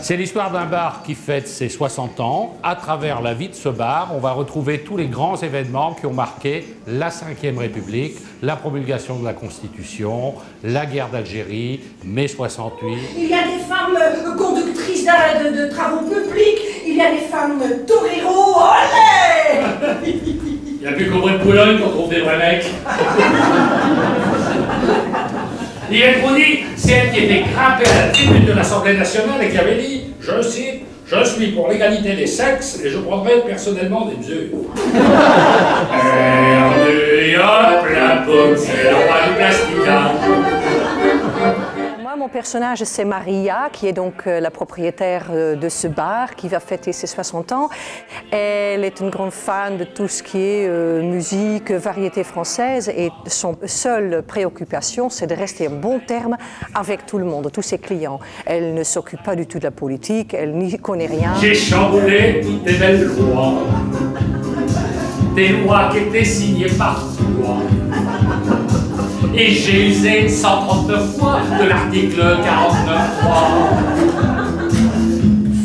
C'est l'histoire d'un bar qui fête ses 60 ans. À travers la vie de ce bar, on va retrouver tous les grands événements qui ont marqué la Ve République, la promulgation de la Constitution, la guerre d'Algérie, mai 68. Il y a des femmes conductrices de travaux publics, il y a des femmes toreros, olé. Il n'y a plus qu'au bout de Boulogne qu'on trouve des vrais mecs. Yvette Roudy, c'est elle qui était grimpée à la tribune de l'Assemblée nationale et qui avait dit, je cite, « Je suis pour l'égalité des sexes et je prendrai personnellement des mesures. » Hop, la pomme, c'est le roi du plastica. Mon personnage, c'est Maria, qui est donc la propriétaire de ce bar, qui va fêter ses 60 ans. Elle est une grande fan de tout ce qui est musique, variété française, et son seule préoccupation, c'est de rester en bon terme avec tout le monde, tous ses clients. Elle ne s'occupe pas du tout de la politique, elle n'y connaît rien. J'ai chamboulé toutes tes belles lois, des lois qui étaient signées par toi. Et j'ai usé 139 fois de l'article 49.3.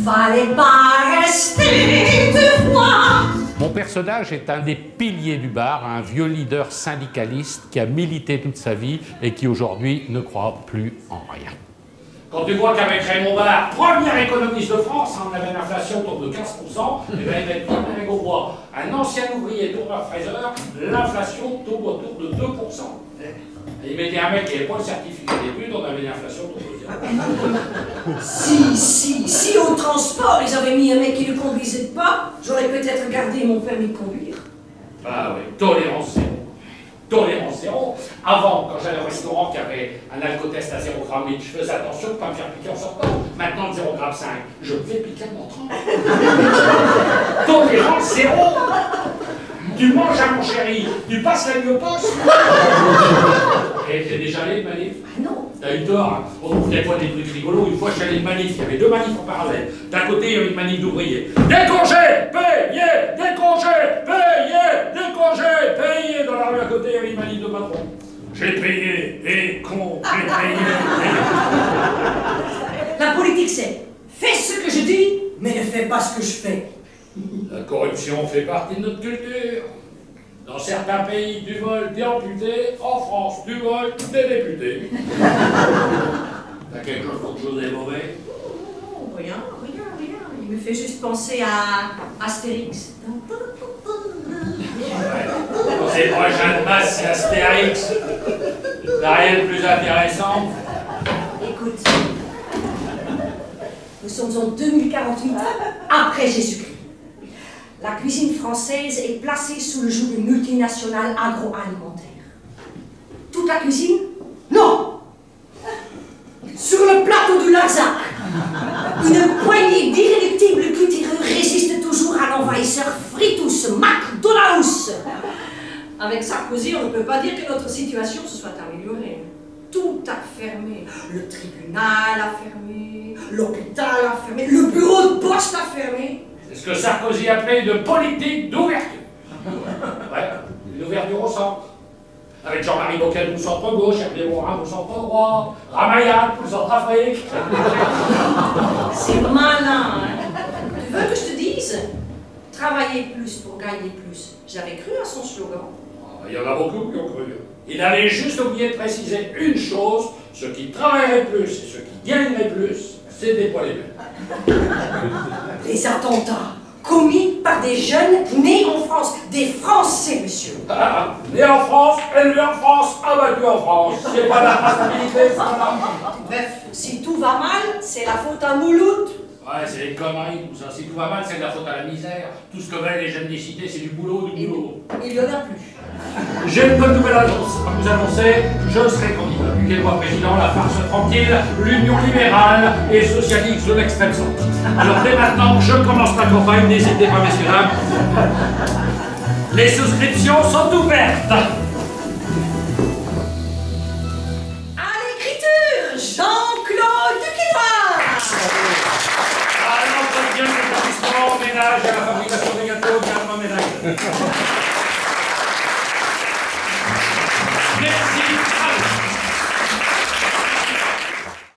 Fallait pas rester deux fois. Mon personnage est un des piliers du bar, un vieux leader syndicaliste qui a milité toute sa vie et qui aujourd'hui ne croit plus en rien. Quand tu vois qu'avec Raymond Barre, premier économiste de France, on avait une inflation autour de 15%, et bien il va être bien au bois. Un ancien ouvrier tourneur-fraiseur, l'inflation tourne autour de 2%. Et il mettait un mec qui n'avait pas le certificat d'études, on avait une inflation autour de 0. Si au transport ils avaient mis un mec qui ne conduisait pas, j'aurais peut-être gardé mon permis de conduire. Ah oui, tolérance zéro. Tolérance zéro. Avant, quand j'allais au restaurant qui avait un alcotest à 0,8 g, je faisais attention de ne pas me faire piquer en sortant. Maintenant, 0,5 g, je me fais piquer en entrant. Tolérance zéro. Tu manges à mon chéri, tu passes la nuit au poste. Et t'es déjà allé de manif? Ah non. T'as eu tort, hein. On trouve des fois des trucs rigolos. Une fois, je suis allé de manif, il y avait deux manifs en parallèle. D'un côté, il y avait une manif d'ouvriers. Des congés payés, des congés payés, des congés payés. Dans la rue à côté, il y avait une manif de patron. J'ai payé des cons, j'ai payé des... La politique, c'est fais ce que je dis, mais ne fais pas ce que je fais. La corruption fait partie de notre culture. Dans certains pays, du vol, t'es amputé. En France, du vol, t'es député. T'as quelque chose contre José Bové? Non, rien. Il me fait juste penser à Astérix. Ces prochaines masses, c'est Astérix. T'as rien de plus intéressant? Écoute, nous sommes en 2048, après Jésus-Christ. La cuisine française est placée sous le joug des multinationales agroalimentaires. Toute la cuisine? Non! Sur le plateau du Larzac, une poignée d'irréductibles cultureux résiste toujours à l'envahisseur Fritus McDonald's. Avec Sarkozy, on ne peut pas dire que notre situation se soit améliorée. Tout a fermé. Le tribunal a fermé, l'hôpital a fermé, le bureau de poste a fermé. C'est ce que Sarkozy appelait une politique d'ouverture. Ouais, une ouverture au centre. Avec Jean-Marie Bockel pour le centre-gauche, Hervé Morin pour le centre-droit, Ramayad pour le centre-Afrique. C'est malin, hein? Tu veux que je te dise? Travailler plus pour gagner plus. J'avais cru à son slogan. Il y en a beaucoup qui ont cru. Il avait juste oublié de préciser une chose, ceux qui travailleraient plus et ceux qui gagneraient plus, c'était pas les mêmes. Les attentats commis par des jeunes nés en France, des Français, monsieur. Ah, né en France, élevé en France, abattu en France. C'est pas la traçabilité, ça, là. Bref, si tout va mal, c'est la faute à Mouloud. Ouais, c'est des conneries, tout ça. Si tout va mal, c'est de la faute à la misère. Tout ce que veulent les jeunes des cités, c'est du boulot, du boulot. Il y en a plus. J'ai une bonne nouvelle annonce à vous annoncer. Je serai candidat. Depuis quel mois président, la farce tranquille, l'union libérale et socialiste de l'extrême centre. Alors dès maintenant, je commence ma campagne. N'hésitez pas, messieurs, dames. Les souscriptions sont ouvertes. À l'écriture, Jean-Claude Duquesnoy. À l'entretien de l'établissement, au ménage, à la fabrication des gâteaux, bien à ménage. Merci.